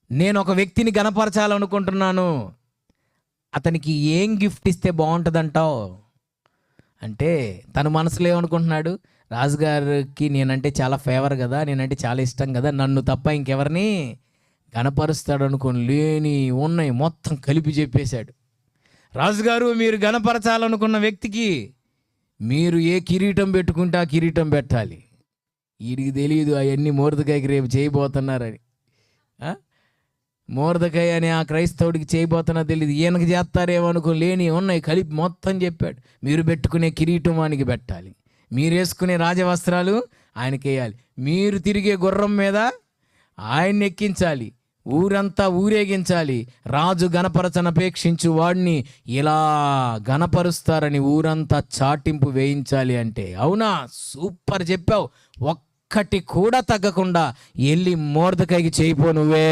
నేను ఒక వ్యక్తిని గణపరచాలనుకుంటున్నాను, అతనికి ఏం గిఫ్ట్ ఇస్తే బాగుంటుందంటావు అంటే, తన మనసులో ఏమనుకుంటున్నాడు, రాజుగారికి నేనంటే చాలా ఫేవర్ కదా, నేనంటే చాలా ఇష్టం కదా, నన్ను తప్ప ఇంకెవరిని గణపరుస్తాడు అనుకోని లేని ఉన్నాయి మొత్తం కలిపి చెప్పేశాడు. రాజుగారు, మీరు గణపరచాలనుకున్న వ్యక్తికి మీరు ఏ కిరీటం పెట్టుకుంటే ఆ కిరీటం పెట్టాలి. వీడికి తెలియదు అవన్నీ మొర్దెకైకి రేపు చేయబోతున్నారని. మొర్దెకై అని ఆ క్రైస్తవుడికి చేయబోతున్నా తెలియదు, ఈయనకి చేస్తారేమో అనుకో లేని ఉన్నాయి కలిపి మొత్తం చెప్పాడు. మీరు పెట్టుకునే కిరీటం ఆయనకి పెట్టాలి, మీరు వేసుకునే రాజవస్త్రాలు ఆయనకి వేయాలి, మీరు తిరిగే గుర్రం మీద ఆయన్ని ఎక్కించాలి, ఊరంతా ఊరేగించాలి, రాజు గణపరచనపేక్షించు వాడిని ఇలా గణపరుస్తారని ఊరంతా చాటింపు వేయించాలి అంటే. అవునా, సూపర్ చెప్పావు, ఒక్కటి కూడా తగ్గకుండా వెళ్ళి మొర్దెకైకి చేయిపో నువ్వే.